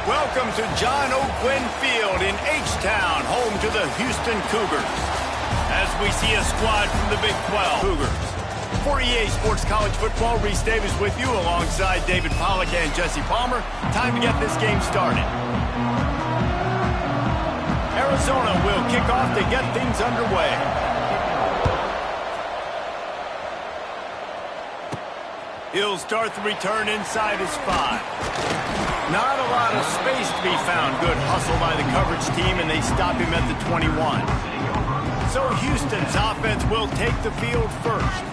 Welcome to John O'Quinn Field in H-Town, home to the Houston Cougars. As we see a squad from the Big 12 Cougars. For EA Sports College Football, Reese Davis with you alongside David Pollack and Jesse Palmer. Time to get this game started. Arizona will kick off to get things underway. He'll start the return inside his 5. Not a lot of space to be found. Good hustle by the coverage team, and they stop him at the 21. So Houston's offense will take the field first.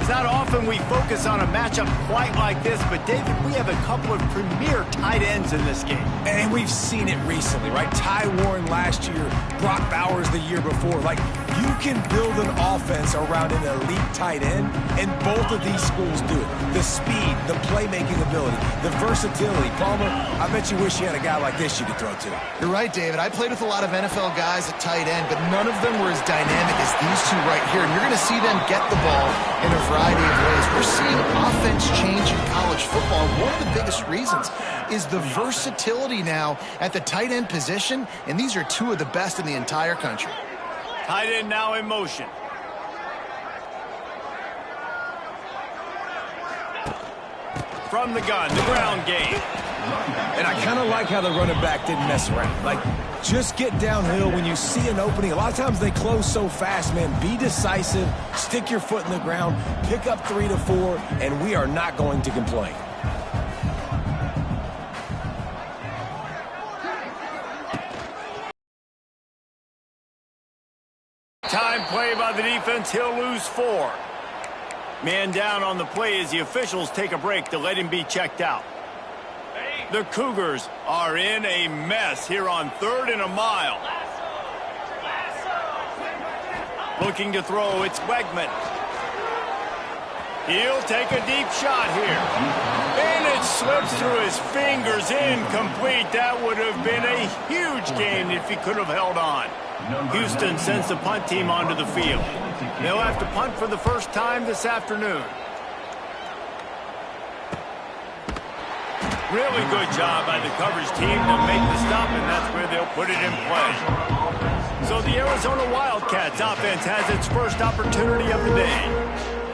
It's not often we focus on a matchup quite like this, but David, we have a couple of premier tight ends in this game. And we've seen it recently, right? Ty Warren last year, Brock Bowers the year before. Like, you can build an offense around an elite tight end, and both of these schools do it. The speed, the playmaking ability, the versatility. Palmer, I bet you wish you had a guy like this you could throw to. You're right, David. I played with a lot of NFL guys at tight end, but none of them were as dynamic as these two right here. And you're going to see them get the ball in a variety of ways. We're seeing offense change in college football. One of the biggest reasons is the versatility now at the tight end position, and these are two of the best in the entire country. Tight end now in motion. From the gun, the ground game. And I kind of like how the running back didn't mess around. Like, just get downhill when you see an opening. A lot of times they close so fast, man. Be decisive, stick your foot in the ground, pick up 3 to 4, and we are not going to complain. Time play by the defense. He'll lose 4. Man down on the play as the officials take a break to let him be checked out. The Cougars are in a mess here on 3rd and a mile. Looking to throw, it's Wegman. He'll take a deep shot here. And it slips through his fingers, incomplete. That would have been a huge gain if he could have held on. Houston sends the punt team onto the field. They'll have to punt for the first time this afternoon. Really good job by the coverage team to make the stop, and that's where they'll put it in play. So the Arizona Wildcats offense has its first opportunity of the day.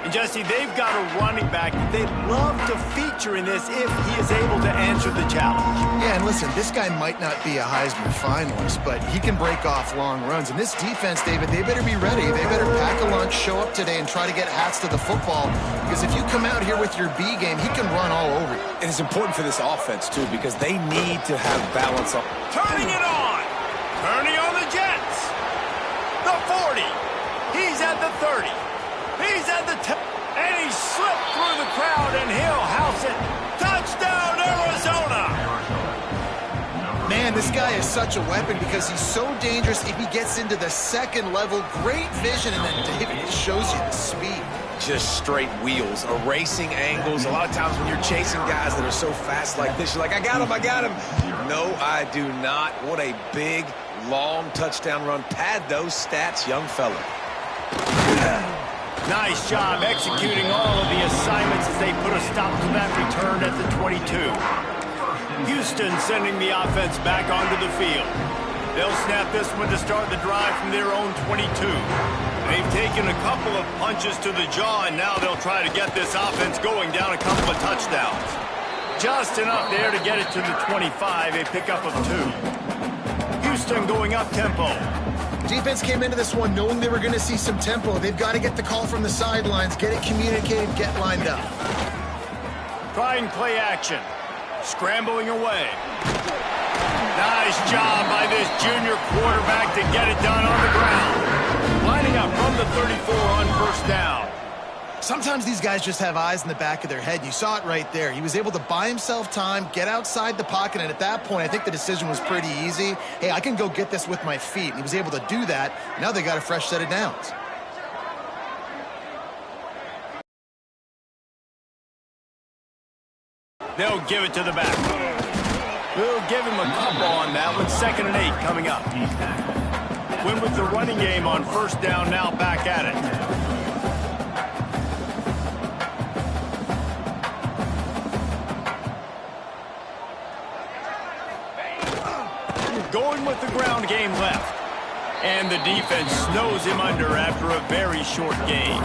And Jesse, they've got a running back that they'd love to feature in this if he is able to answer the challenge. Yeah, and listen, this guy might not be a Heisman finalist, but he can break off long runs. And this defense, David, they better be ready. They better pack a lunch, show up today, and try to get hats to the football. Because if you come out here with your B game, he can run all over you. And it's important for this offense, too, because they need to have balance. Turning it on. Turning on the Jets. The 40. He's at the 30. He's at the 10. And he slipped through the crowd, and he'll house it. Touchdown, Arizona. Man, this guy is such a weapon because he's so dangerous if he gets into the second level. Great vision, and then David, it shows you the speed. Just straight wheels, erasing angles. A lot of times when you're chasing guys that are so fast like this, you're like, I got him, I got him. No, I do not. What a big, long touchdown run. Pad those stats, young fella. Nice job executing all of the assignments as they put a stop to that return at the 22. Houston sending the offense back onto the field. They'll snap this one to start the drive from their own 22. They've taken a couple of punches to the jaw, and now they'll try to get this offense going down a couple of touchdowns. Just enough there to get it to the 25, a pickup of 2. Houston going up tempo. Defense came into this one knowing they were going to see some tempo. They've got to get the call from the sidelines, get it communicated, get lined up. Trying play action. Scrambling away. Nice job by this junior quarterback to get it done on the ground. Lining up from the 34 on first down. Sometimes these guys just have eyes in the back of their head. You saw it right there. He was able to buy himself time, get outside the pocket, and at that point, I think the decision was pretty easy. Hey, I can go get this with my feet. And he was able to do that. Now they got a fresh set of downs. They'll give it to the back. We'll give him a couple on that one. 2nd and 8 coming up. Win with the running game on first down, now back at it. going with the ground game left. And the defense snows him under after a very short game.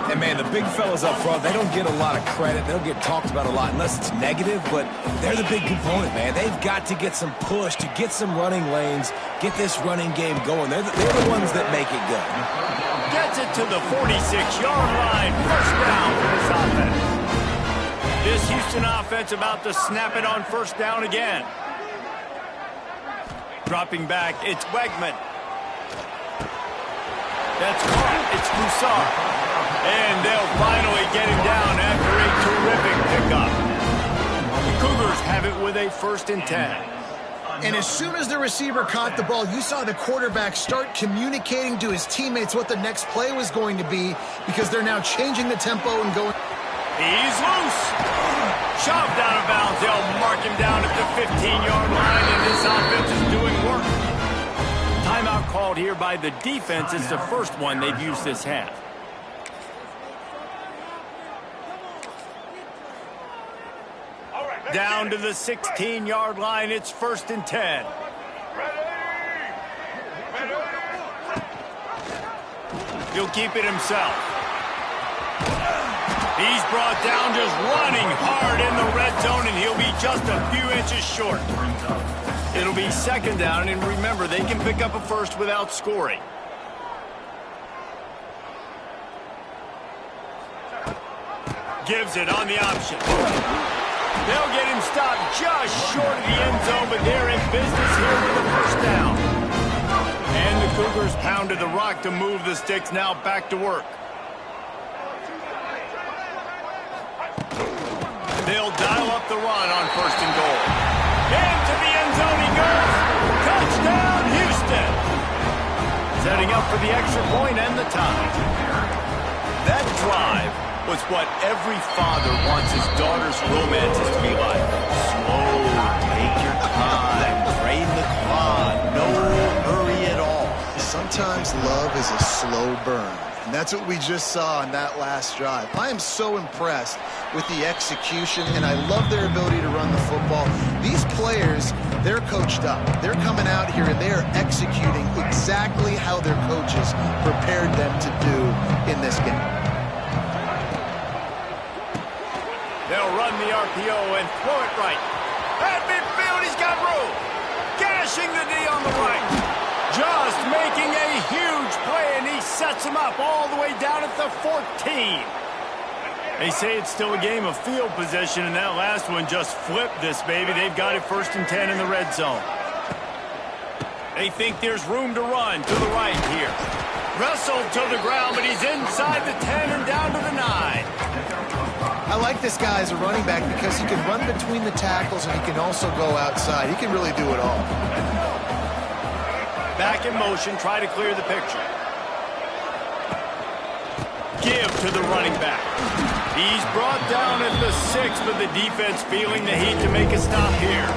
And, man, the big fellas up front, they don't get a lot of credit. They don't get talked about a lot unless it's negative, but they're the big component, man. They've got to get some push, to get some running lanes, get this running game going. They're the ones that make it go. Gets it to the 46-yard line. First down for this offense. This Houston offense about to snap it on first down again. Dropping back, it's Wegman. That's caught. It's Broussard. And they'll finally get him down after a terrific pickup. The Cougars have it with a 1st and 10. And as soon as the receiver caught the ball, you saw the quarterback start communicating to his teammates what the next play was going to be, because they're now changing the tempo and going. He's loose. Shoved out of bounds. They'll mark him down at the 15-yard line, and this offense is doing work. Timeout called here by the defense. It's the first one they've used this half. Down to the 16-yard line. It's 1st and 10. He'll keep it himself. He's brought down just running hard in the red zone, and he'll be just a few inches short. It'll be 2nd down, and remember, they can pick up a first without scoring. Gives it on the option. They'll get him stopped just short of the end zone, but they're in business here with the first down. And the Cougars pounded the rock to move the sticks, now back to work. They'll dial up the run on 1st and goal. Into the end zone he goes. Touchdown, Houston. Setting up for the extra point and the tie. That drive was what every father wants his daughter's romances to be like. Slow, take your time, drain the clock, no hurry at all. Sometimes love is a slow burn, and that's what we just saw on that last drive. I am so impressed with the execution, and I love their ability to run the football. These players, they're coached up. They're coming out here, and they are executing exactly how their coaches prepared them to do in this game. They'll run the RPO and throw it right. At midfield, he's got room. Gashing the D on the right. Just making a huge play, and he sets him up all the way down at the 14. They say it's still a game of field position, and that last one just flipped this baby. They've got it 1st and 10 in the red zone. They think there's room to run to the right here. Wrestled to the ground, but he's inside the 10 and down to the 9. I like this guy as a running back because he can run between the tackles and he can also go outside. He can really do it all. Back in motion, try to clear the picture. Give to the running back. He's brought down at the 6, but the defense feeling the heat to make a stop here.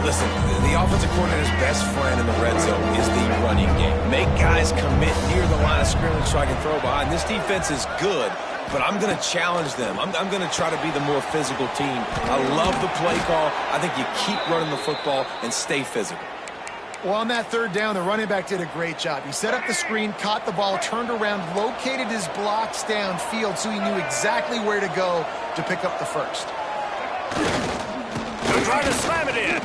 Listen, the offensive coordinator's best friend in the red zone is the running game. Make guys commit near the line of scrimmage so I can throw behind. This defense is good, but I'm going to challenge them. I'm going to try to be the more physical team. I love the play call. I think you keep running the football and stay physical. Well, on that 3rd down, the running back did a great job. He set up the screen, caught the ball, turned around, located his blocks downfield so he knew exactly where to go to pick up the first. He'll try to slam it in.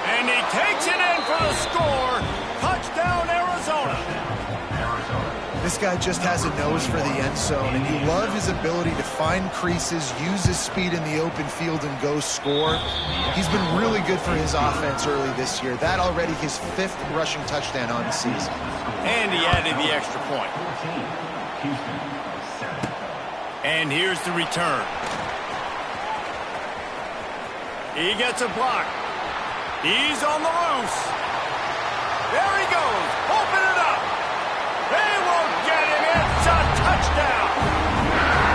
And he takes it in for the score. Touchdown, Arizona. This guy just has a nose for the end zone, and you love his ability to find creases, use his speed in the open field, and go score. He's been really good for his offense early this year. That already his 5th rushing touchdown on the season. And he added the extra point. And here's the return. He gets a block. He's on the loose. There he goes. Open it up. They won't get him. It's a touchdown.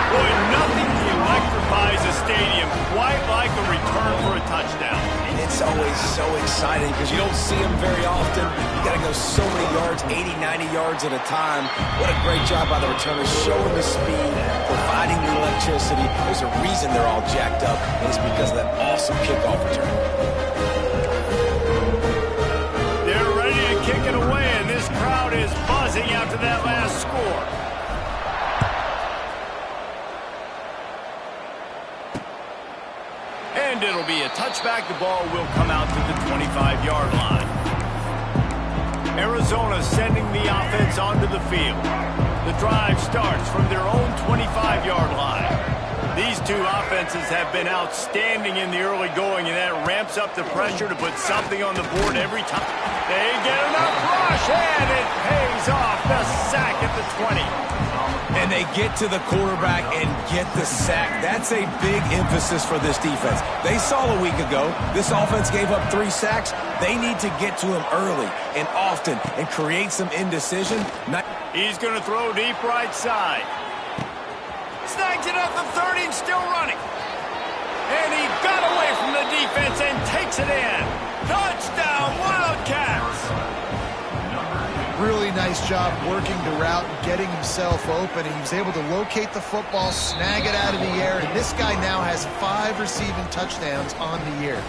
Boy, nothing electrifies a stadium quite like a return for a touchdown. It's always so exciting because you don't see them very often. You got to go so many yards, 80, 90 yards at a time. What a great job by the returners, showing the speed, providing the electricity. There's a reason they're all jacked up, and it's because of that awesome kickoff return. be a touchback. The ball will come out to the 25-yard line. Arizona sending the offense onto the field. The drive starts from their own 25-yard line. These two offenses have been outstanding in the early going, and that ramps up the pressure to put something on the board every time. They get enough rush, and it pays off. The sack at the 20. And they get to the quarterback and get the sack. That's a big emphasis for this defense. They saw a week ago this offense gave up 3 sacks. They need to get to him early and often and create some indecision. He's going to throw deep right side. Snags it at the 30 and still running. And he got away from the defense and takes it in. Touchdown, Wildcats! Really nice job working the route and getting himself open. He was able to locate the football, snag it out of the air, and this guy now has 5 receiving touchdowns on the year.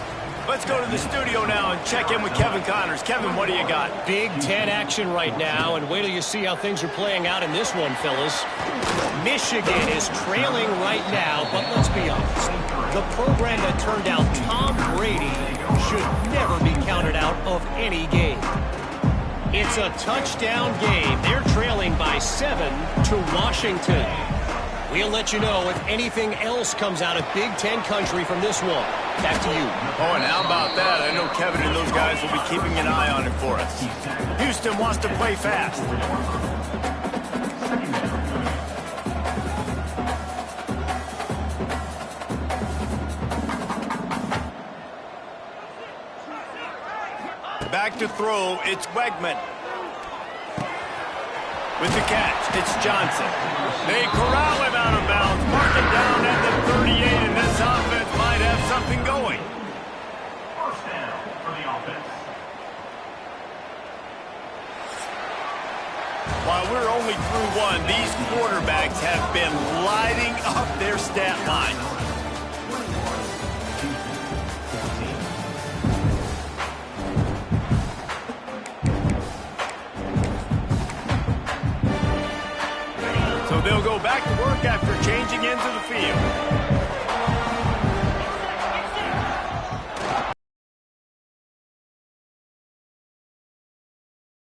Let's go to the studio now and check in with Kevin Connors. Kevin, what do you got? Big Ten action right now, and wait till you see how things are playing out in this one, fellas. Michigan is trailing right now, but let's be honest. The program that turned out Tom Brady should never be counted out of any game. It's a touchdown game. They're trailing by 7 to Washington. We'll let you know if anything else comes out of Big Ten country from this one. Back to you. Oh, and how about that? I know Kevin and those guys will be keeping an eye on it for us. Houston wants to play fast. Back to throw, it's Wegman. With the catch, it's Johnson. They corral him out of bounds, mark it down at the 38, and this offense might have something going. First down for the offense. While we're only through one, these quarterbacks have been lighting up their stat line. So they'll go back to work after changing into the field.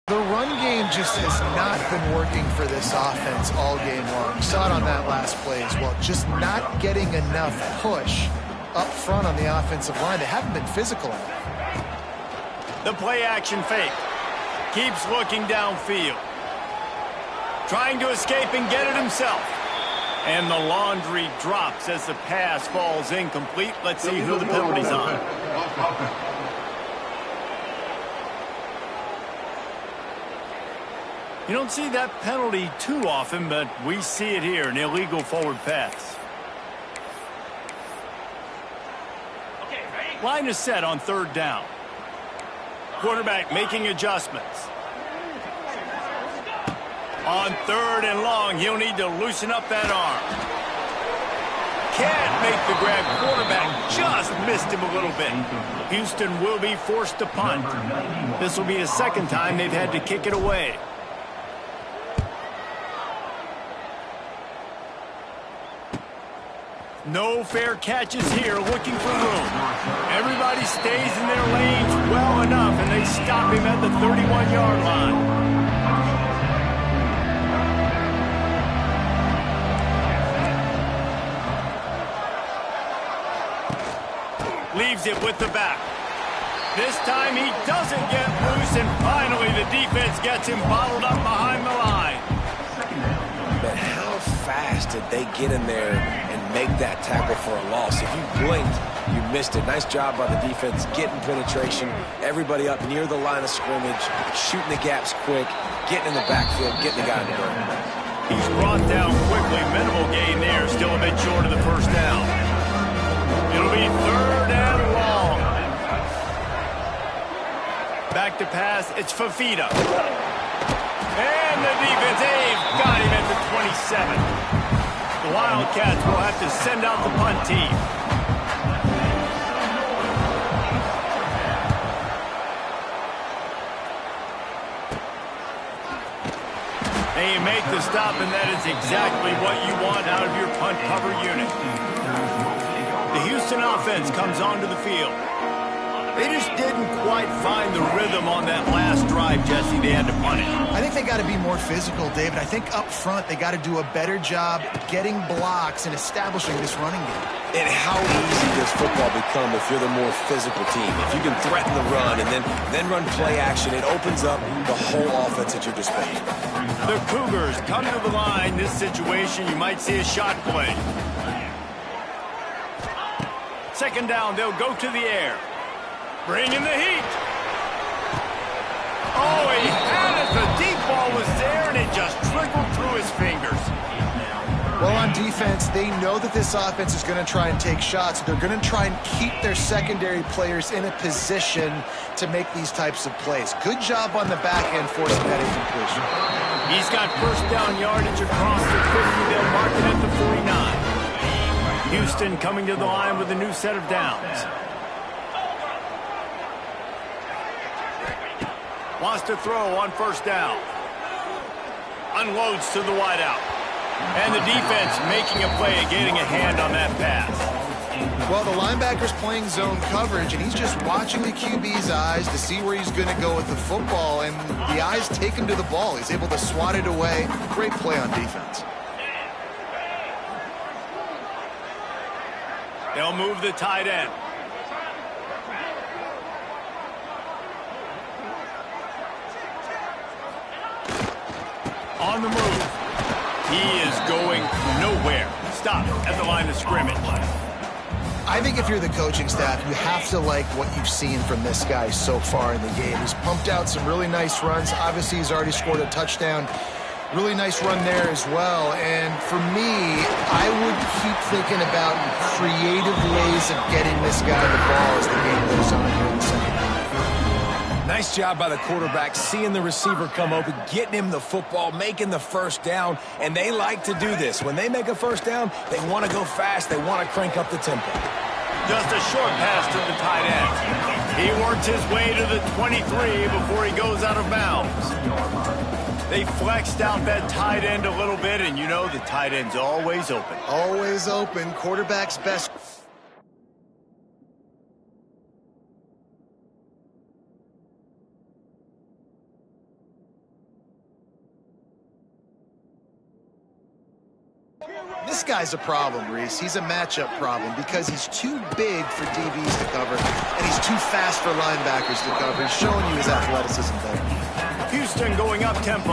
The run game just has not been working for this offense all game long. You saw it on that last play as well. Just not getting enough push up front on the offensive line. They haven't been physical enough. The play action fake. Keeps looking downfield. Trying to escape and get it himself. And the laundry drops as the pass falls incomplete. Let's see who the penalty's on. You don't see that penalty too often, but we see it here, an illegal forward pass. Line is set on 3rd down. Quarterback making adjustments. On 3rd and long, he'll need to loosen up that arm. Can't make the grab. Quarterback just missed him a little bit. Houston will be forced to punt. This will be the 2nd time they've had to kick it away. No fair catches here, looking for room. Everybody stays in their lanes well enough, and they stop him at the 31-yard line. Leaves it with the back. This time he doesn't get loose, and finally the defense gets him bottled up behind the line. But how fast did they get in there and make that tackle for a loss? If you blinked, you missed it. Nice job by the defense getting penetration. Everybody up near the line of scrimmage, shooting the gaps quick, getting in the backfield, getting the guy in the door. He's brought down quickly. Minimal gain there, still a bit short of the 1st down. It'll be 3rd and long. Back to pass, it's Fafita. And the defense, they've got him at the 27. The Wildcats will have to send out the punt team. They make the stop, and that is exactly what you want out of your punt cover unit. The Houston Houston offense comes onto the field. They just didn't quite find the rhythm on that last drive, Jesse. They had to punt it. I think they got to be more physical, David. I think up front they got to do a better job getting blocks and establishing this running game. And how easy does football become if you're the more physical team? If you can threaten the run and then run play action, it opens up the whole offense at your disposal. The Cougars come to the line. This situation, you might see a shot play. Second down, they'll go to the air. Bring in the heat. Oh, he had it. The deep ball was there, and it just trickled through his fingers. Well, on defense, they know that this offense is going to try and take shots. They're going to try and keep their secondary players in a position to make these types of plays. Good job on the back end forcing that incompletion. He's got first down yardage across the 50. They'll mark it at the 49. Houston coming to the line with a new set of downs. Wants to throw on first down. Unloads to the wideout. And the defense making a play and getting a hand on that pass. Well, the linebacker's playing zone coverage, and he's just watching the QB's eyes to see where he's going to go with the football, and the eyes take him to the ball. He's able to swat it away. Great play on defense. They'll move the tight end. On the move. He is going nowhere. Stop at the line of scrimmage. I think if you're the coaching staff, you have to like what you've seen from this guy so far in the game. He's pumped out some really nice runs. Obviously, he's already scored a touchdown. Really nice run there as well. And for me, I would keep thinking about creative ways of getting this guy the ball as the game goes on here in the second half. Nice job by the quarterback, seeing the receiver come open, getting him the football, making the first down, and they like to do this. When they make a first down, they want to go fast. They want to crank up the tempo. Just a short pass to the tight end. He works his way to the 23 before he goes out of bounds. They flexed out that tight end a little bit, and you know the tight end's always open. Always open. Quarterback's best. This guy's a problem, Reese. He's a matchup problem because he's too big for DBs to cover, and he's too fast for linebackers to cover. He's showing you his athleticism there. Houston going up tempo.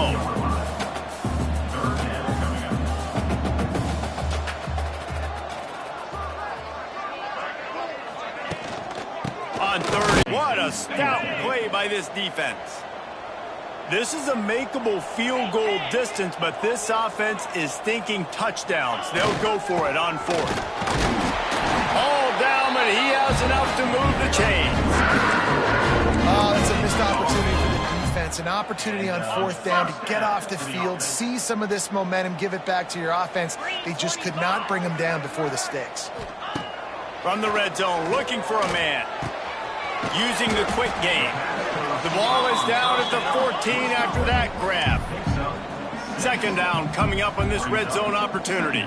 On third, what a stout play by this defense. This is a makeable field goal distance, but this offense is thinking touchdowns. They'll go for it on fourth. All down, but he has enough to move the chains. Oh, that's a missed opportunity for the defense. An opportunity on fourth down to get off the field, see some of this momentum, give it back to your offense. They just could not bring him down before the sticks. From the red zone, looking for a man. Using the quick game. The ball is down at the 14 after that grab. Second down coming up on this red zone opportunity.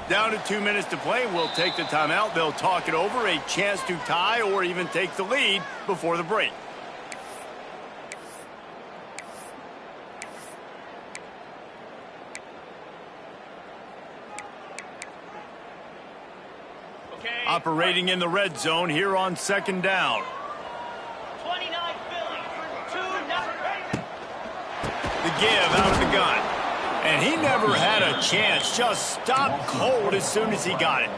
Down to 2 minutes to play. We'll take the timeout. They'll talk it over. A chance to tie or even take the lead before the break. Operating in the red zone here on second down. 29 Philly, 2-0. The give out of the gun. And he never had a chance. Just stopped cold as soon as he got it.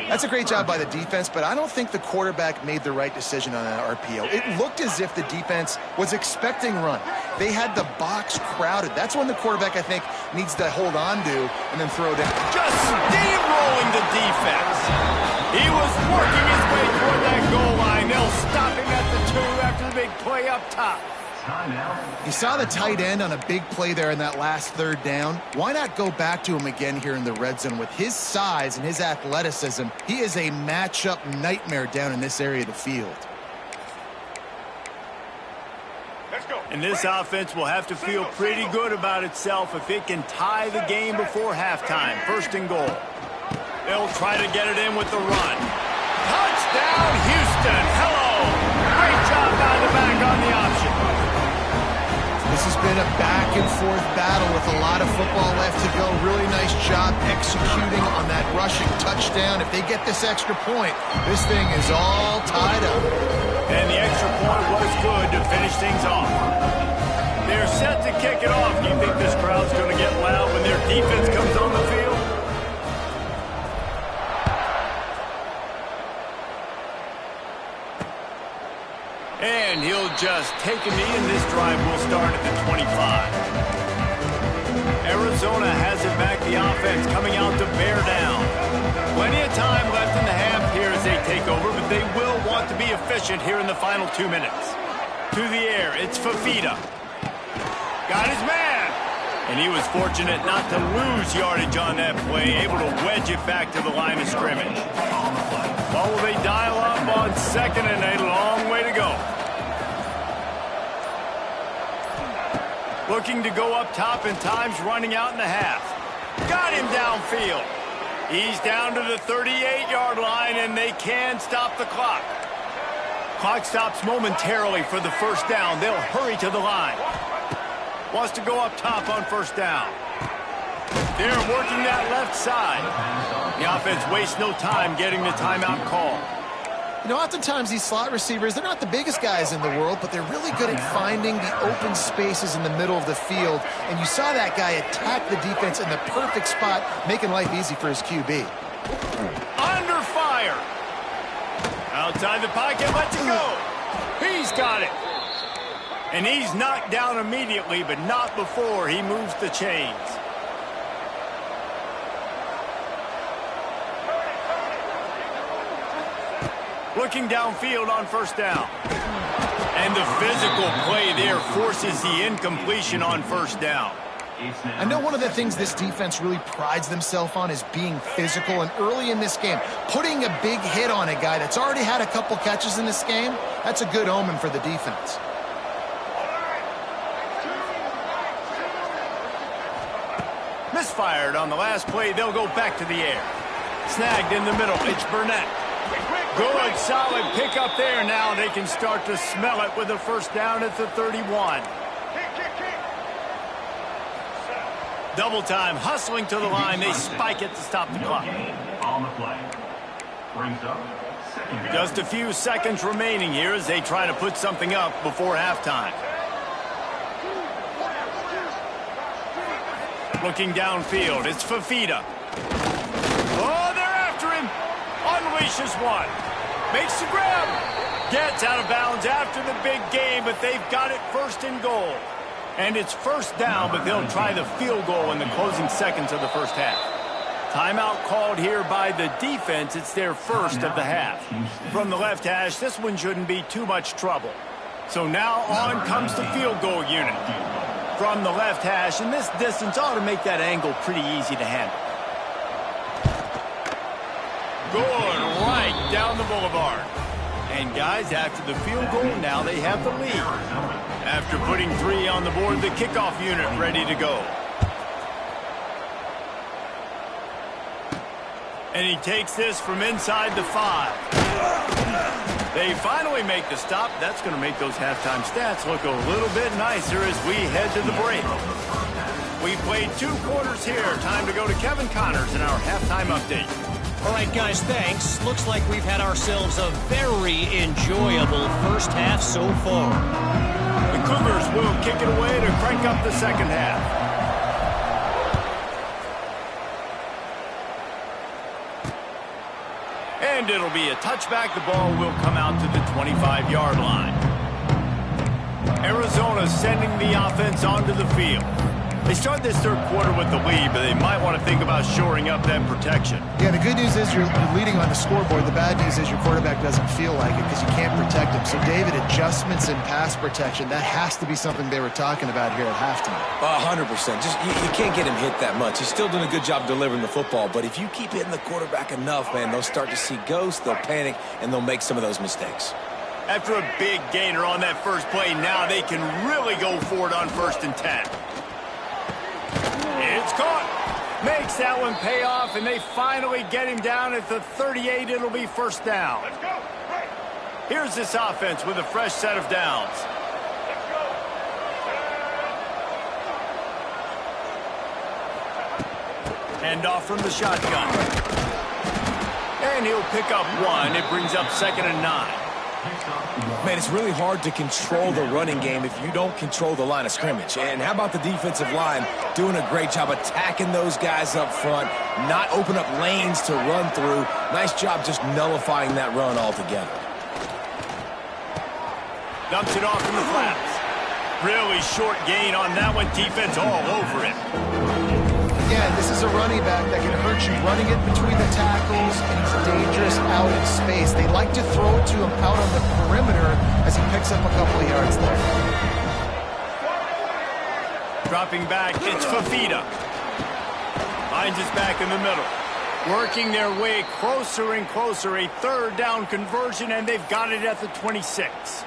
That's a great job by the defense, but I don't think the quarterback made the right decision on that RPO. It looked as if the defense was expecting run. They had the box crowded. That's when the quarterback, I think, needs to hold on to and then throw down. Just steamrolling the defense. He was working his way toward that goal line. They'll stop him at the 2 after the big play up top. You saw the tight end on a big play there in that last third down. Why not go back to him again here in the red zone? With his size and his athleticism, he is a matchup nightmare down in this area of the field. An And this offense will have to feel pretty good about itself if it can tie the game before halftime. First and goal. They'll try to get it in with the run. Touchdown, Houston. Hello. Great job by the back on the option. This has been a back-and-forth battle with a lot of football left to go. Really nice job executing on that rushing touchdown. If they get this extra point, this thing is all tied up. And the extra point was good to finish things off. They're set to kick it off. Do you think this crowd's going to get loud when their defense comes on the field? And he'll just take a knee, and this drive will start at the 25. Arizona has it back, the offense coming out to bear down. Plenty of time left in the half here as they take over, but they will want to be efficient here in the final 2 minutes. To the air, it's Fafita. Got his man. And he was fortunate not to lose yardage on that play, able to wedge it back to the line of scrimmage. Well, will they dial up on second and a long way to go? Looking to go up top, and time's running out in the half. Got him downfield. He's down to the 38-yard line, and they can stop the clock. Clock stops momentarily for the first down. They'll hurry to the line. Wants to go up top on first down. They're working that left side. The offense wastes no time getting the timeout call. You know, oftentimes these slot receivers, they're not the biggest guys in the world, but they're really good at finding the open spaces in the middle of the field. And you saw that guy attack the defense in the perfect spot, making life easy for his QB. Under fire. Outside the pocket, lets it go. He's got it. And he's knocked down immediately, but not before he moves the chains. Looking downfield on first down. And the physical play there forces the incompletion on first down. I know one of the things this defense really prides themselves on is being physical, and early in this game, putting a big hit on a guy that's already had a couple catches in this game, that's a good omen for the defense. Misfired on the last play. They'll go back to the air. Snagged in the middle. It's Burnett. Good, solid pickup there. Now they can start to smell it with a first down at the 31. Double time, hustling to the line. They spike it to stop the clock. Just a few seconds remaining here as they try to put something up before halftime. Looking downfield, it's Fafita. Oh, they're after him. Unleashes one. Makes the grab. Gets out of bounds after the big game, but they've got it first and goal. And it's first down, but they'll try the field goal in the closing seconds of the first half. Timeout called here by the defense. It's their first of the half. From the left hash, this one shouldn't be too much trouble. So now on comes the field goal unit. From the left hash, and this distance ought to make that angle pretty easy to handle. Good, right down the boulevard. And guys, after the field goal, now they have the lead. After putting 3 on the board, the kickoff unit ready to go. And he takes this from inside the 5. They finally make the stop. That's going to make those halftime stats look a little bit nicer as we head to the break. We played 2 quarters here. Time to go to Kevin Connors in our halftime update. All right, guys, thanks. Looks like we've had ourselves a very enjoyable first half so far. The Cougars will kick it away to crank up the second half. And it'll be a touchback. The ball will come out to the 25-yard line. Arizona sending the offense onto the field. They start this third quarter with the lead, but they might want to think about shoring up that protection. Yeah, the good news is you're leading on the scoreboard. The bad news is your quarterback doesn't feel like it because you can't protect him. So, David, adjustments in pass protection, that has to be something they were talking about here at halftime. 100%. Just you can't get him hit that much. He's still doing a good job delivering the football, but if you keep hitting the quarterback enough, man, they'll start to see ghosts, they'll panic, and they'll make some of those mistakes. After a big gainer on that first play, now they can really go for it on 1st and 10. It's caught. Makes that one pay off, and they finally get him down at the 38. It'll be 1st down. Let's go. Right. Here's this offense with a fresh set of downs. Let's go. Hand off from the shotgun. And he'll pick up 1. It brings up 2nd and 9. Man, it's really hard to control the running game if you don't control the line of scrimmage. And how about the defensive line doing a great job attacking those guys up front, not open up lanes to run through. Nice job just nullifying that run altogether. Dumps it off in the flats. Really short gain on that one. Defense all over it. Again, this is a running back that can hurt you running it between the tackles, and he's dangerous out in space. They like to throw it to him out on the perimeter as he picks up a couple of yards there. Dropping back, it's Fafita. Finds his back in the middle. Working their way closer and closer. A 3rd down conversion, and they've got it at the 26.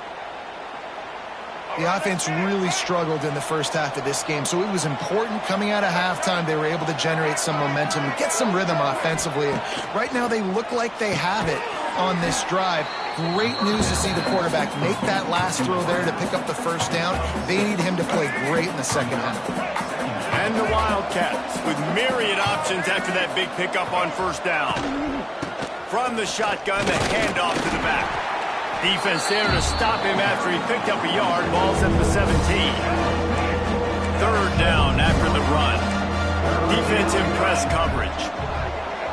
The offense really struggled in the first half of this game, so it was important coming out of halftime. They were able to generate some momentum and get some rhythm offensively. And right now they look like they have it on this drive. Great news to see the quarterback make that last throw there to pick up the 1st down. They need him to play great in the 2nd half. And the Wildcats with myriad options after that big pickup on 1st down. From the shotgun, the handoff to the back. Defense there to stop him after he picked up a yard. Ball's at the 17. 3rd down after the run. Defense in press coverage.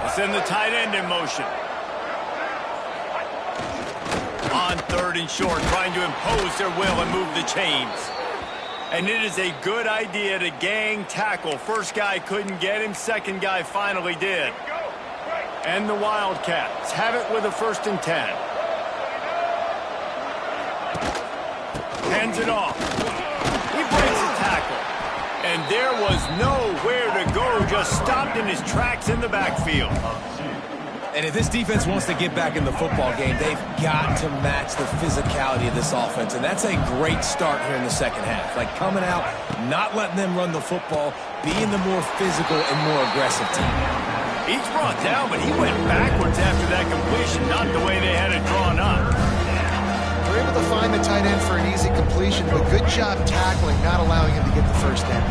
They send the tight end in motion. On 3rd and short, trying to impose their will and move the chains. And it is a good idea to gang tackle. First guy couldn't get him. 2nd guy finally did. And the Wildcats have it with a 1st and 10. Hands it off. He breaks a tackle. And there was nowhere to go. Just stopped in his tracks in the backfield. And if this defense wants to get back in the football game, they've got to match the physicality of this offense. And that's a great start here in the 2nd half. Like coming out, not letting them run the football, being the more physical and more aggressive team. He's brought down, but he went backwards after that completion, not the way they had it drawn up. They're able to find the tight end for an easy completion, but good job tackling, not allowing him to get the 1st down.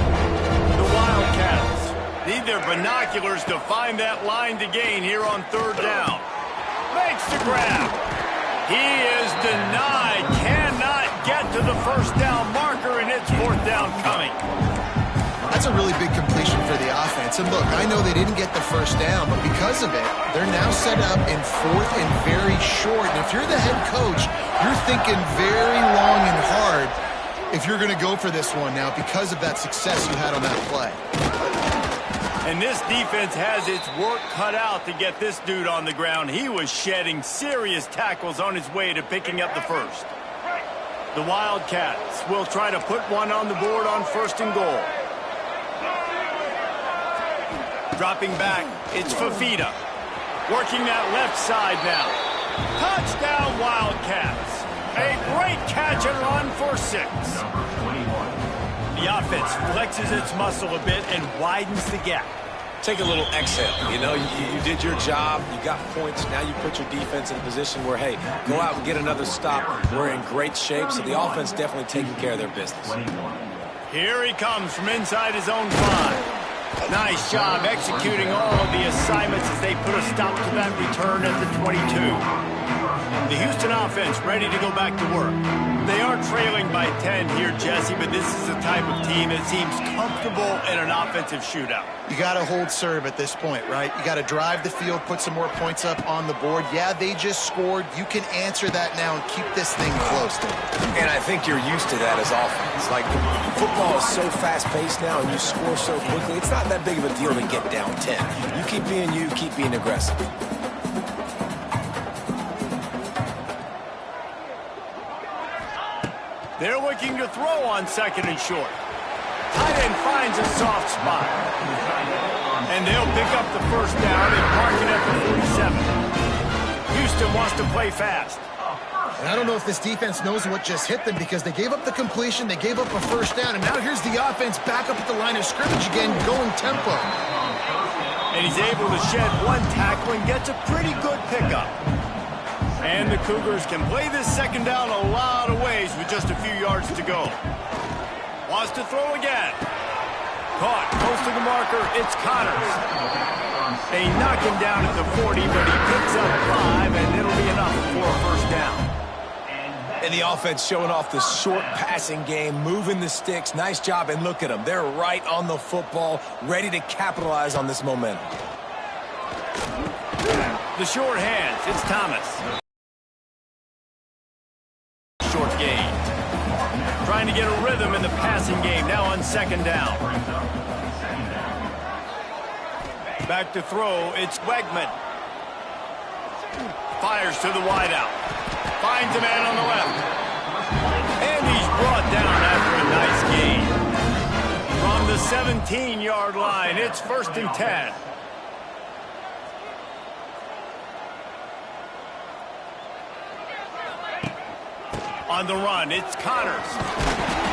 The Wildcats need their binoculars to find that line to gain here on 3rd down. Makes the grab. He is denied. Cannot get to the 1st down marker, and it's 4th down coming. That's a really big completion for the offense. And look, I know they didn't get the 1st down, but because of it, they're now set up in 4th and very short. And if you're the head coach, you're thinking very long and hard if you're going to go for this one now because of that success you had on that play. And this defense has its work cut out to get this dude on the ground. He was shedding serious tackles on his way to picking up the 1st. The Wildcats will try to put one on the board on 1st and goal. Dropping back, it's Fafita. Working that left side now. Touchdown, Wildcats. A great catch and run for 6. The offense flexes its muscle a bit and widens the gap. Take a little exhale. You know, you did your job. You got points. Now you put your defense in a position where, hey, go out and get another stop. We're in great shape, so the offense definitely taking care of their business. Here he comes from inside his own 5. Nice job executing all of the assignments as they put a stop to that return at the 22. The Houston offense ready to go back to work. They are trailing by 10 here, Jesse, but this is the type of team that seems comfortable in an offensive shootout. You got to hold serve at this point, right? You got to drive the field, put some more points up on the board. Yeah, they just scored. You can answer that now and keep this thing close. And I think you're used to that as offense. Like, football is so fast-paced now and you score so quickly, it's not that big of a deal to get down 10. You keep being you, keep being aggressive. They're looking to throw on 2nd and short. Tight end finds a soft spot. And they'll pick up the 1st down and park it at the 47. Houston wants to play fast. And I don't know if this defense knows what just hit them because they gave up the completion, they gave up a first down, and now here's the offense back up at the line of scrimmage again, going tempo. And he's able to shed one tackle and gets a pretty good pickup. And the Cougars can play this second down a lot of ways with just a few yards to go. Wants to throw again. Caught, close to the marker, it's Connors. They knock him down at the 40, but he picks up 5, and it'll be enough for a first down. And the offense showing off the short passing game, moving the sticks. Nice job, and look at them. They're right on the football, ready to capitalize on this momentum. The short hands, it's Thomas. Short gain. Trying to get a rhythm in the passing game, now on second down. Back to throw, it's Wegman. Fires to the wideout. Finds a man on the left. And he's brought down after a nice gain. From the 17-yard line, it's 1st and 10. On the run, it's Connors.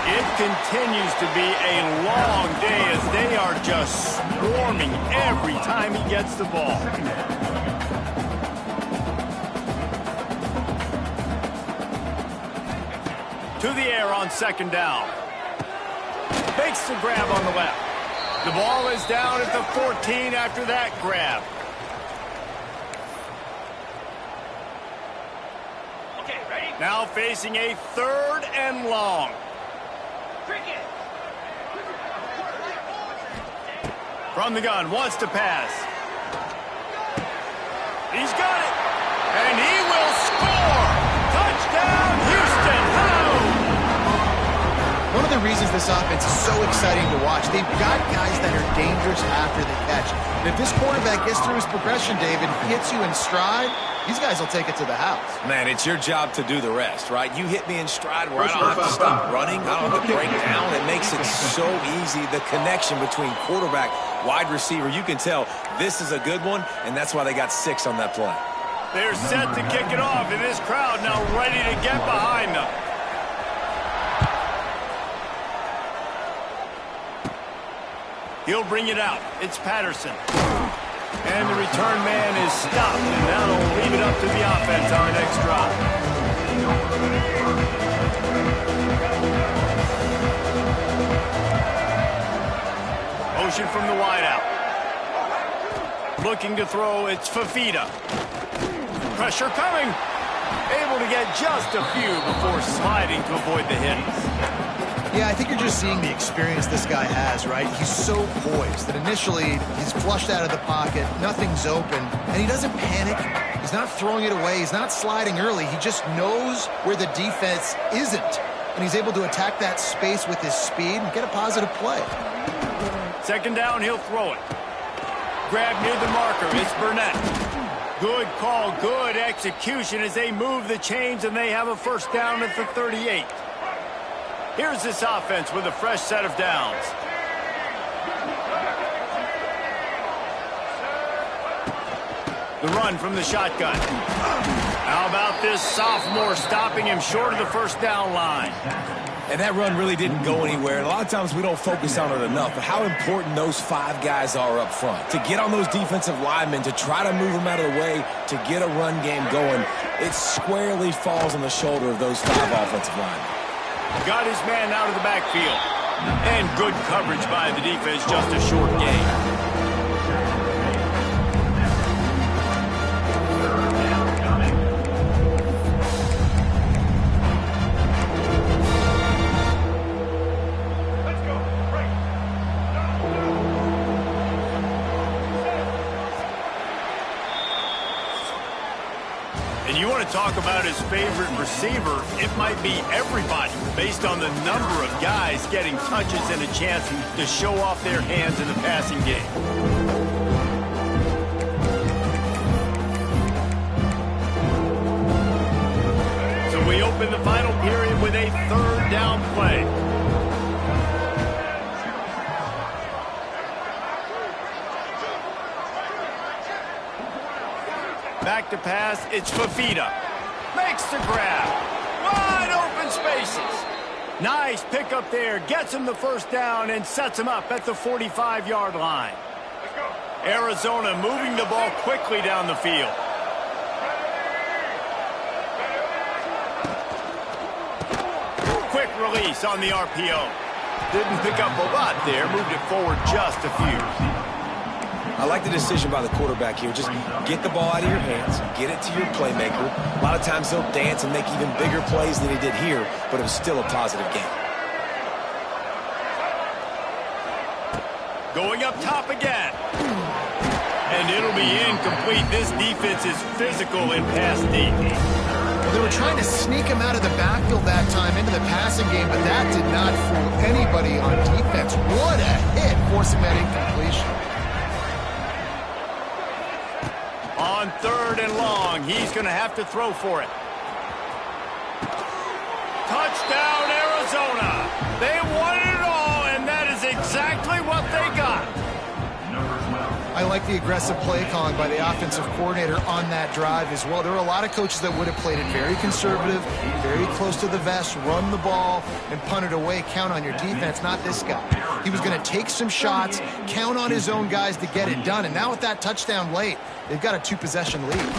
It continues to be a long day as they are just swarming every time he gets the ball. To the air on second down. Makes the grab on the left. The ball is down at the 14 after that grab. Okay, ready? Now facing a 3rd and long. From the gun, wants to pass. He's got it. And he will score. Touchdown, Houston. Hello. One of the reasons this offense is so exciting to watch, they've got guys that are dangerous after the catch. And if this quarterback gets through his progression, David, hits you in stride, these guys will take it to the house. Man, it's your job to do the rest, right? You hit me in stride where I don't have to stop running. I don't have to break down. It makes it so easy. The connection between quarterback, wide receiver, you can tell this is a good one, and that's why they got 6 on that play. They're set to kick it off, and this crowd now ready to get behind them. He'll bring it out. It's Patterson. And the return man is stopped, and now they'll leave it up to the offense on the next drive. Motion from the wideout. Looking to throw, it's Fafita. Pressure coming. Able to get just a few before sliding to avoid the hit. Yeah, I think you're just seeing the experience this guy has, right? He's so poised that initially he's flushed out of the pocket, nothing's open, and he doesn't panic. He's not throwing it away. He's not sliding early. He just knows where the defense isn't, and he's able to attack that space with his speed and get a positive play. Second down, he'll throw it. Grab near the marker, it's Burnett. Good call, good execution as they move the chains, and they have a first down at the 38. Here's this offense with a fresh set of downs. The run from the shotgun. How about this sophomore stopping him short of the first down line? And that run really didn't go anywhere. And a lot of times we don't focus on it enough, but how important those 5 guys are up front. To get on those defensive linemen, to try to move them out of the way, to get a run game going, it squarely falls on the shoulder of those 5 offensive linemen. Got his man out of the backfield. And good coverage by the defense, just a short gain. And you want to talk about his favorite receiver, it might be everybody, based on the number of guys getting touches and a chance to show off their hands in the passing game. So we open the final period with a 3rd down play. Back to pass, it's Fafita. Makes the grab. Wide open spaces. Nice pickup there. Gets him the first down and sets him up at the 45-yard line. Arizona moving the ball quickly down the field. Quick release on the RPO. Didn't pick up a lot there. Moved it forward just a few. I like the decision by the quarterback here. Just get the ball out of your hands, get it to your playmaker. A lot of times he'll dance and make even bigger plays than he did here, but it was still a positive game. Going up top again. And it'll be incomplete. This defense is physical in pass deep. Well, they were trying to sneak him out of the backfield that time into the passing game, but that did not fool anybody on defense. What a hit, forcing that incompletion. On 3rd and long, he's going to have to throw for it. Touchdown, Arizona. They wanted it all, and that is exactly what they got. I like the aggressive play calling by the offensive coordinator on that drive as well. There were a lot of coaches that would have played it very conservative, very close to the vest, run the ball, and punt it away. Count on your defense, not this guy. He was going to take some shots, count on his own guys to get it done. And now with that touchdown late, they've got a 2-possession lead.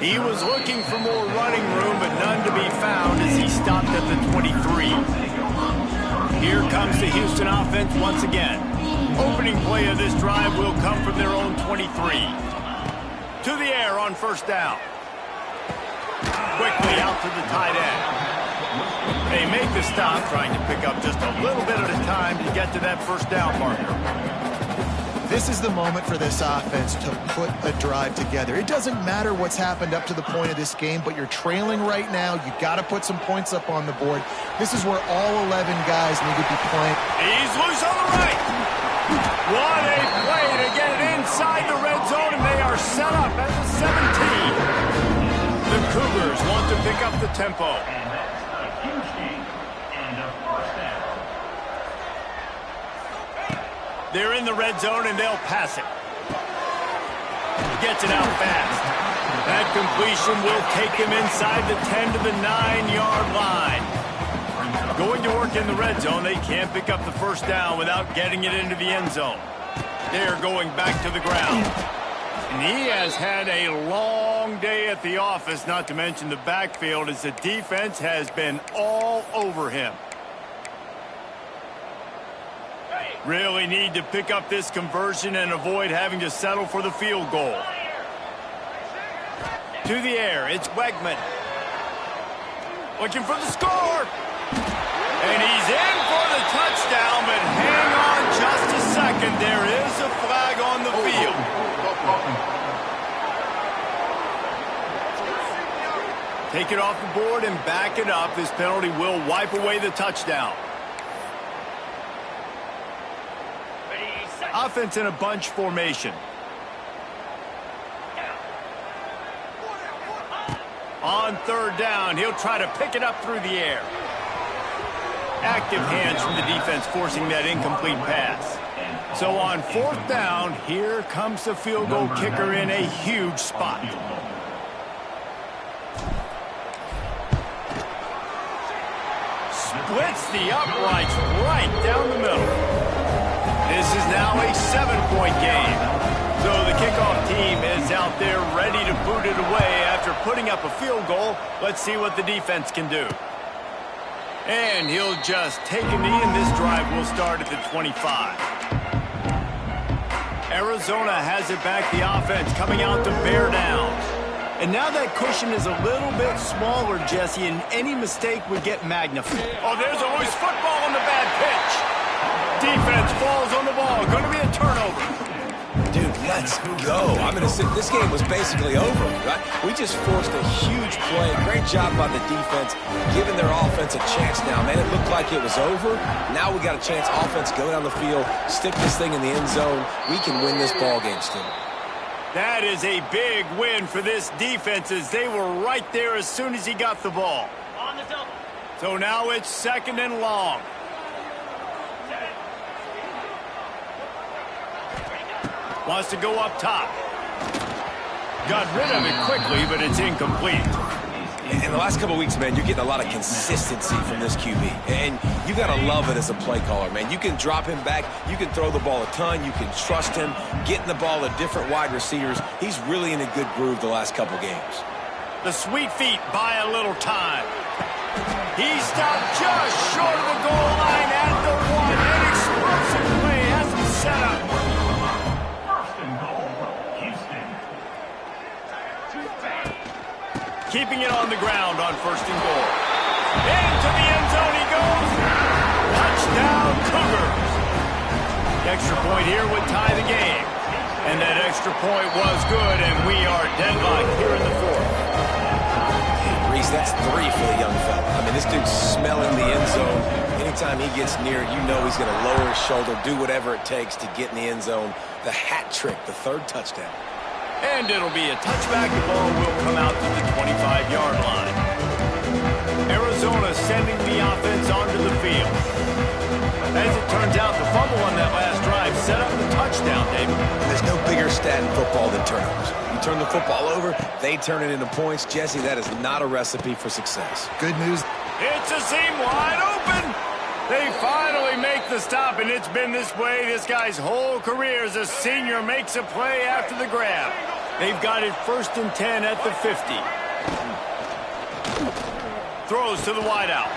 He was looking for more running room, but none to be found as he stopped at the 23. Here comes the Houston offense once again. Opening play of this drive will come from their own 23. To the air on 1st down. Quickly out to the tight end. They make the stop, trying to pick up just a little bit at a time to get to that 1st down marker. This is the moment for this offense to put a drive together. It doesn't matter what's happened up to the point of this game, but you're trailing right now. You got to put some points up on the board. This is where all 11 guys need to be playing. He's loose on the right. What a play to get it inside the red zone, and they are set up at the 17. The Cougars want to pick up the tempo. They're in the red zone, and they'll pass it. Gets it out fast. That completion will take them inside the 10 to the 9-yard line. Going to work in the red zone, they can't pick up the 1st down without getting it into the end zone. They're going back to the ground. And he has had a long day at the office, not to mention the backfield, as the defense has been all over him. Really need to pick up this conversion and avoid having to settle for the field goal. To the air, it's Wegman. Looking for the score. And he's in for the touchdown, but hang on just a second. There is a flag on the field. Take it off the board and back it up. This penalty will wipe away the touchdown. Offense in a bunch formation. On 3rd down, he'll try to pick it up through the air. Active hands from the defense forcing that incomplete pass. So on 4th down, here comes the field goal kicker in a huge spot. Splits the uprights right down the middle. This is now a 7-point game. So the kickoff team is out there ready to boot it away after putting up a field goal. Let's see what the defense can do. And he'll just take a knee, and this drive will start at the 25. Arizona has it back, the offense coming out to bear down. And now that cushion is a little bit smaller, Jesse, and any mistake would get magnified. Oh, there's a loose football on the bad pitch. Defense falls on the ball. Going to be a turnover. Dude, let's go. I'm going to say this game was basically over, right? We just forced a huge play. Great job by the defense, giving their offense a chance now. Man, it looked like it was over. Now we got a chance. Offense, go down the field, stick this thing in the end zone. We can win this ball game still. That is a big win for this defense, as they were right there as soon as he got the ball. On the double. So now it's 2nd and long. Wants to go up top. Got rid of it quickly, but it's incomplete. In the last couple of weeks, man, you're getting a lot of consistency from this QB. And you got to love it as a play caller, man. You can drop him back. You can throw the ball a ton. You can trust him, getting the ball to different wide receivers. He's really in a good groove the last couple games. The sweet feet buy a little time. He stopped just short of the goal line at the 1. An explosive play has him set up. First and goal, Houston. Keeping it on the ground on first and goal. Into the end zone he goes. Touchdown, Cougars. The extra point here would tie the game. And that extra point was good, and we are deadlocked here in the fourth. Reese, that's 3 for the young fella. I mean, this dude's smelling the end zone. Anytime he gets near it, you know he's going to lower his shoulder, do whatever it takes to get in the end zone. The hat trick, the 3rd touchdown. And it'll be a touchback. The ball will come out to the 25-yard line. Arizona sending the offense onto the field. As it turns out, the fumble on that last drive set up the touchdown, David. There's no bigger stat in football than turnovers. You turn the football over, they turn it into points. Jesse, that is not a recipe for success. Good news. It's a seam wide open. They finally make the stop, and it's been this way this guy's whole career as a senior makes a play after the grab. They've got it 1st and 10 at the 50. Throws to the wideout.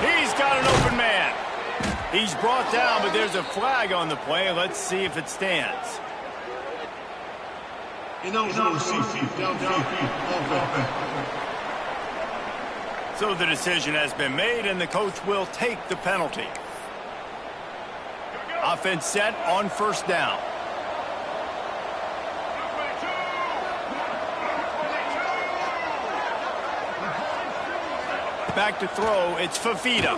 He's got an open man. He's brought down, but there's a flag on the play. Let's see if it stands. So the decision has been made, and the coach will take the penalty. Offense set on first down. Back to throw, it's Fafita.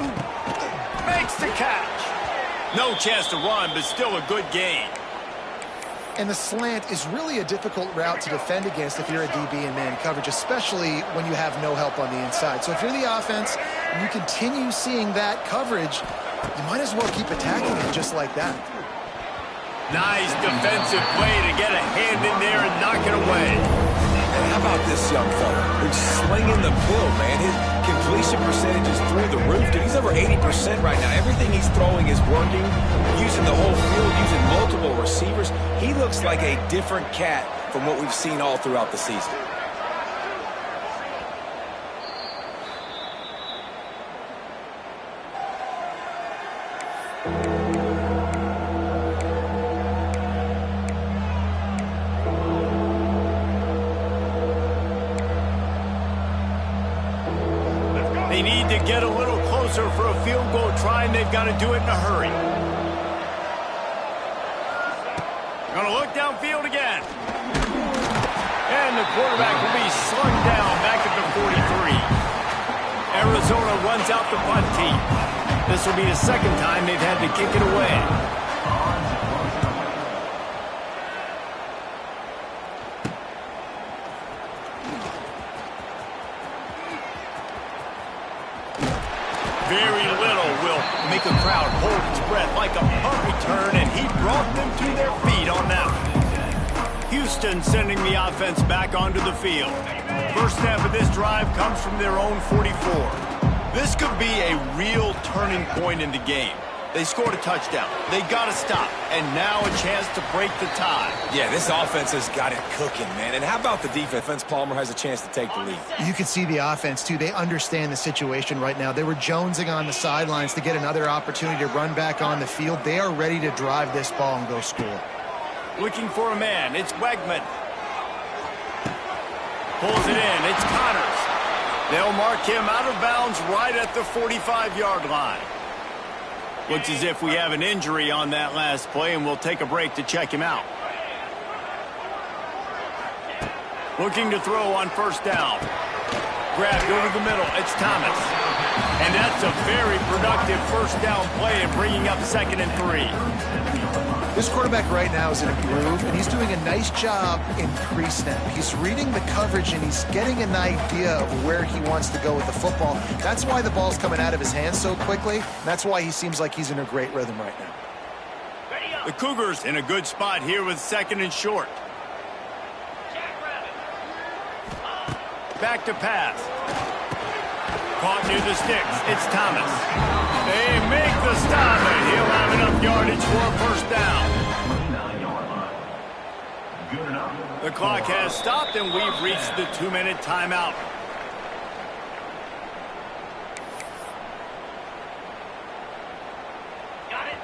Makes the catch. No chance to run, but still a good gain. And the slant is really a difficult route to defend against if you're a DB in man coverage, especially when you have no help on the inside. So if you're the offense and you continue seeing that coverage, you might as well keep attacking it just like that. Nice defensive play to get a hand in there and knock it away. And how about this young fella who's slinging the pill, man? His completion percentage is through the roof. Dude, he's over 80% right now. Everything he's throwing is working, using the whole field, using multiple receivers. He looks like a different cat from what we've seen all throughout the season. They need to get a little closer for a field goal try, and they've got to do it in a hurry. Going to look downfield again. And the quarterback will be slung down back at the 43. Arizona runs out the punt team. This will be the 2nd time they've had to kick it away. Very little will make a crowd hold its breath like a punt return, and he brought them to their feet on that one. Houston sending the offense back onto the field. First snap of this drive comes from their own 44. This could be a real turning point in the game. They scored a touchdown. They got to stop, and now a chance to break the tie. Yeah, this offense has got it cooking, man. And how about the defense? Palmer has a chance to take the lead. You can see the offense, too. They understand the situation right now. They were jonesing on the sidelines to get another opportunity to run back on the field. They are ready to drive this ball and go score. Looking for a man. It's Wegman. Pulls it in. It's Connors. They'll mark him out of bounds right at the 45-yard line. Looks as if we have an injury on that last play, and we'll take a break to check him out. Looking to throw on first down. Grabbed over the middle. It's Thomas. And that's a very productive first down play and bringing up 2nd and 3. This quarterback right now is in a groove, and he's doing a nice job in pre-snap. He's reading the coverage, and he's getting an idea of where he wants to go with the football. That's why the ball's coming out of his hands so quickly. That's why he seems like he's in a great rhythm right now. The Cougars in a good spot here with 2nd and short. Back to pass. Caught near the sticks. It's Thomas. They make the stop, and he'll have enough yardage for a first down. 29-yard line. Good enough. The clock has stopped, and we've reached the 2-minute timeout.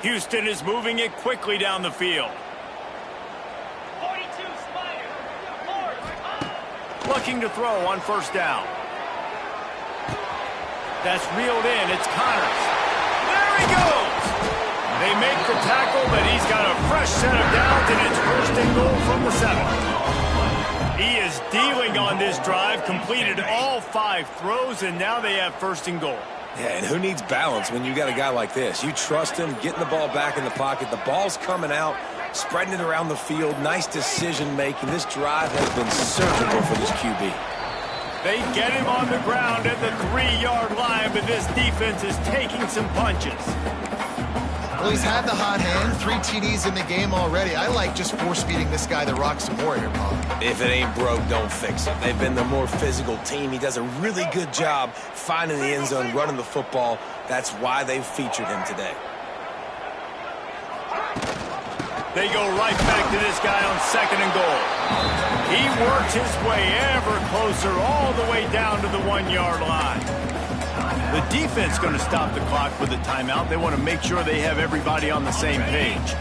Houston is moving it quickly down the field. 42 Spider. Looking to throw on first down. That's reeled in. It's Connors. There he goes. They make the tackle, but he's got a fresh set of downs, and it's first and goal from the 7. He is dealing on this drive, completed all 5 throws, and now they have first and goal. Yeah, and who needs balance when you got a guy like this? You trust him, getting the ball back in the pocket. The ball's coming out, spreading it around the field. Nice decision-making. This drive has been surgical for this QB. They get him on the ground at the 3-yard line, but this defense is taking some punches. Well, he's had the hot hand, 3 TDs in the game already. I like just force-feeding this guy the rock some more here, Bob. If it ain't broke, don't fix it. They've been the more physical team. He does a really good job finding the end zone, running the football. That's why they've featured him today. They go right back to this guy on second and goal. He works his way ever closer all the way down to the 1-yard line. The defense going to stop the clock with a timeout. They want to make sure they have everybody on the same page.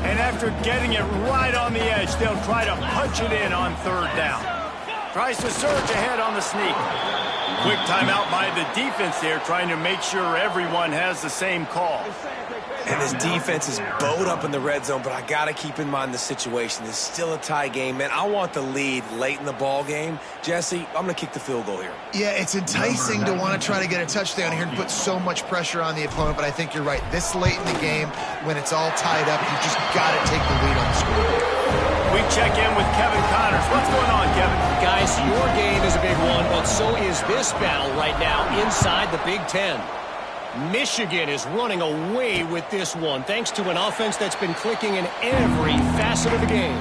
And after getting it right on the edge, they'll try to punch it in on third down. Tries to surge ahead on the sneak. Quick timeout by the defense there, trying to make sure everyone has the same call. And this defense is bowed up in the red zone, but I got to keep in mind the situation. It's still a tie game, man. I want the lead late in the ball game. Jesse, I'm going to kick the field goal here. Yeah, it's enticing to want to try to get a touchdown here and put so much pressure on the opponent, but I think you're right. This late in the game, when it's all tied up, you just got to take the lead on the scoreboard. We check in with Kevin Connors. What's going on, Kevin? Guys, your game is a big one, but so is this battle right now inside the Big Ten. Michigan is running away with this one, thanks to an offense that's been clicking in every facet of the game.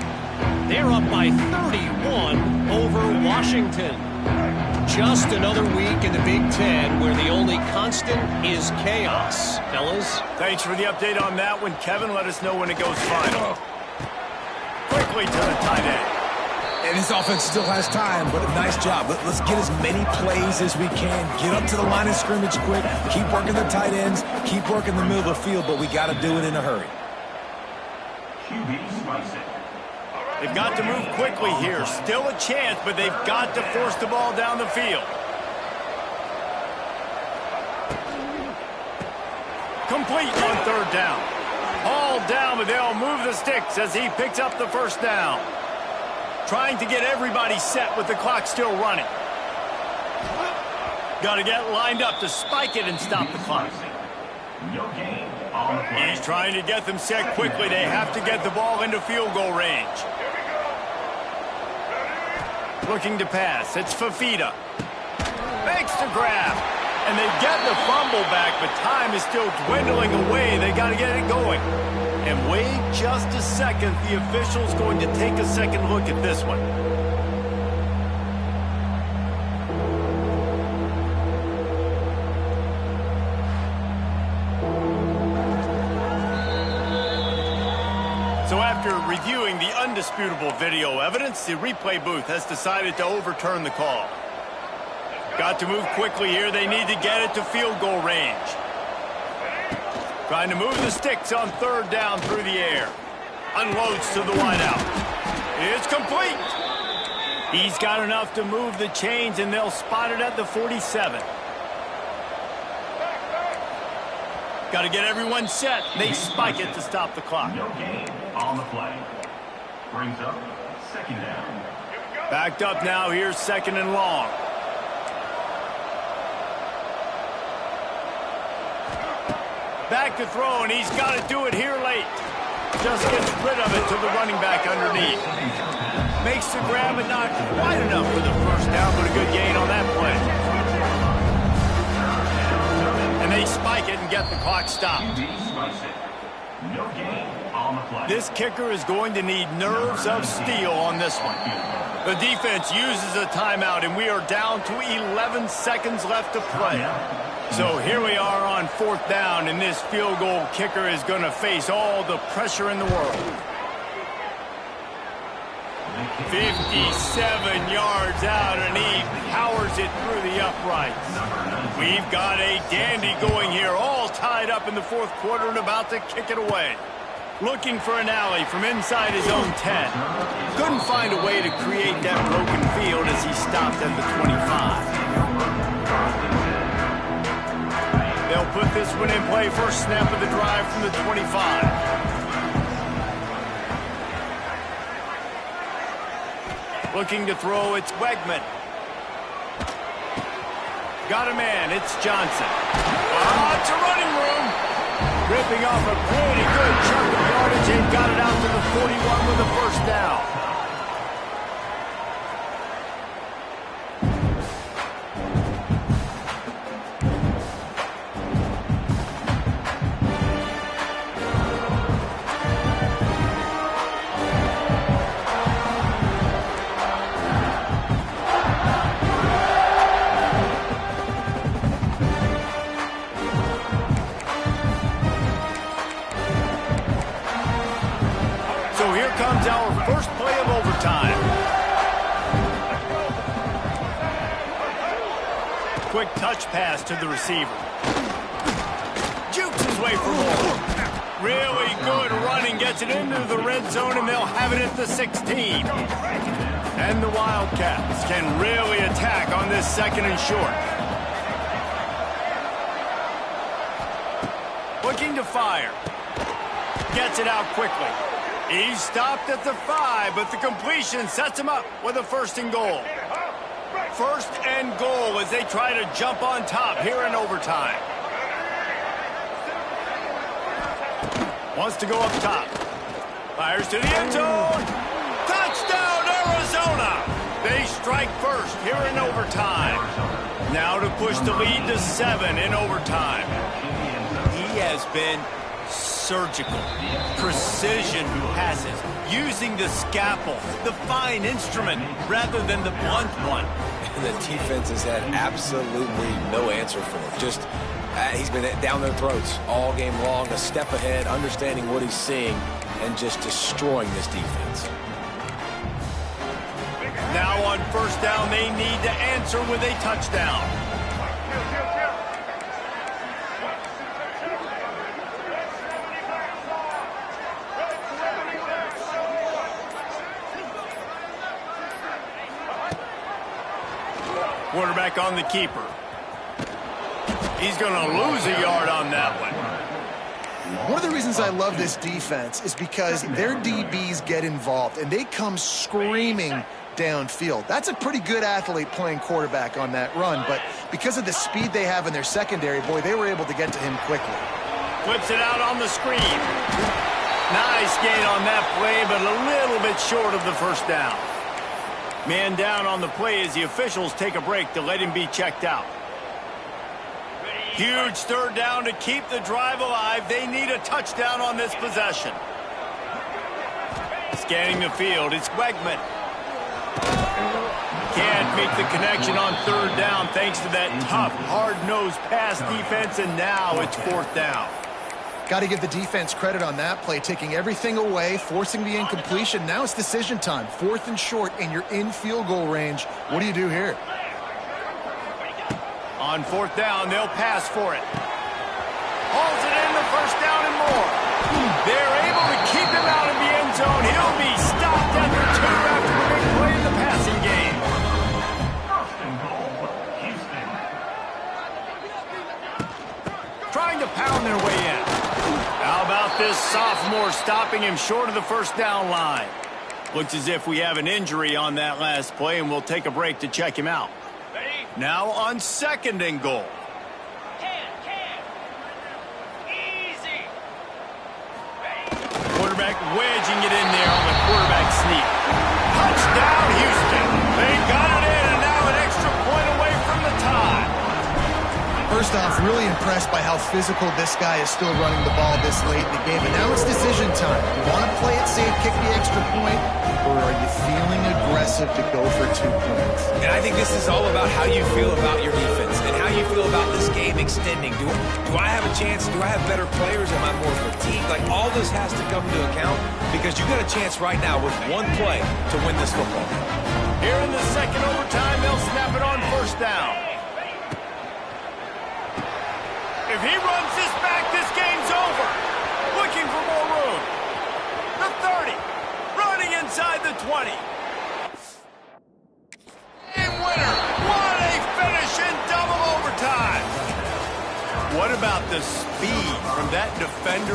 They're up by 31 over Washington. Just another week in the Big Ten where the only constant is chaos. Fellas? Thanks for the update on that one, Kevin. Let us know when it goes final. Quickly to the tight end. And this offense still has time, but a nice job. Let's get as many plays as we can. Get up to the line of scrimmage quick. Keep working the tight ends. Keep working the middle of the field, but we got to do it in a hurry. QB slice it. They've got to move quickly here. Still a chance, but they've got to force the ball down the field. Complete on third down. Hauled down, but they'll move the sticks as he picks up the first down. Trying to get everybody set with the clock still running. Got to get lined up to spike it and stop the clock. No gain on the play. He's trying to get them set quickly. They have to get the ball into field goal range. Looking to pass. It's Fafita. Makes the grab. And they get the fumble back, but time is still dwindling away. They got to get it going. And wait just a second. The official's going to take a second look at this one. So after reviewing the undisputable video evidence, the replay booth has decided to overturn the call. Got to move quickly here. They need to get it to field goal range. Trying to move the sticks on third down through the air. Unloads to the wideout. It's complete. He's got enough to move the chains, and they'll spot it at the 47. Got to get everyone set. They spike it to stop the clock. No gain on the play. Brings up second down. Backed up now. Here's second and long. Back to throw, and he's got to do it here late. Just gets rid of it to the running back underneath. Makes the grab, but not quite enough for the first down, but a good gain on that play. And they spike it and get the clock stopped. No gain on the play. This kicker is going to need nerves of steel on this one. The defense uses a timeout, and we are down to 11 seconds left to play. So here we are on 4th down, and this field goal kicker is going to face all the pressure in the world. 57 yards out, and he powers it through the uprights. We've got a dandy going here, all tied up in the 4th quarter and about to kick it away. Looking for an alley from inside his own 10. Couldn't find a way to create that broken field as he stopped at the 25. They'll put this one in play. First snap of the drive from the 25. Looking to throw, it's Wegman. Got a man, it's Johnson. It's a running room. Ripping off a pretty good chunk of yardage and got it out to the 41 with a first down. Comes our first play of overtime. Quick touch pass to the receiver. Jukes his way for more. Really good running, gets it into the red zone, and they'll have it at the 16. And the Wildcats can really attack on this 2nd and short. Looking to fire. Gets it out quickly. He stopped at the 5, but the completion sets him up with a 1st and goal. 1st and goal as they try to jump on top here in overtime. Wants to go up top. Fires to the end zone. Touchdown, Arizona! They strike first here in overtime. Now to push the lead to 7 in overtime. He has been surgical, precision passes, using the scalpel, the fine instrument, rather than the blunt one. And the defense has had absolutely no answer for it. Just, he's been down their throats all game long, a step ahead, understanding what he's seeing, and just destroying this defense. Now on 1st down, they need to answer with a touchdown. Quarterback on the keeper. He's going to lose a yard on that one. One of the reasons I love this defense is because their DBs get involved, and they come screaming downfield. That's a pretty good athlete playing quarterback on that run, but because of the speed they have in their secondary, boy, they were able to get to him quickly. Flips it out on the screen. Nice gain on that play, but a little bit short of the 1st down. Man down on the play as the officials take a break to let him be checked out. Huge 3rd down to keep the drive alive. They need a touchdown on this possession. Scanning the field, it's Wegman. Can't make the connection on 3rd down thanks to that tough, hard-nosed pass defense, and now it's 4th down. Got to give the defense credit on that play, taking everything away, forcing the incompletion. Now it's decision time. 4th and short, and you're in field goal range. What do you do here? On 4th down, they'll pass for it. Hauls it in the 1st down and more. They're able to keep him out of the end zone. He'll be stopped at the 2 after the big play in the passing game. 1st and goal, Houston. Trying to pound their way in. How about this sophomore stopping him short of the 1st down line? Looks as if we have an injury on that last play, and we'll take a break to check him out. Now on 2nd and goal. Easy. Quarterback wedging it in there on the quarterback sneak. Touchdown, Houston. They got it in, and now an extra point away from the tie. First off, really impressed by how physical this guy is still running the ball this late in the game. And now it's decision time. You want to play it safe, kick the extra point, or are you feeling aggressive to go for 2 points? And I think this is all about how you feel about your defense and how you feel about this game extending. Do I have a chance? Do I have better players? Am I more fatigued? Like, all this has to come into account because you got a chance right now with one play to win this football game. Here in the second overtime, they'll snap it on first down. If he runs this back, this game's over. Looking for more room. The 30. Running inside the 20. Game winner. What a finish in double overtime. What about the speed from that defender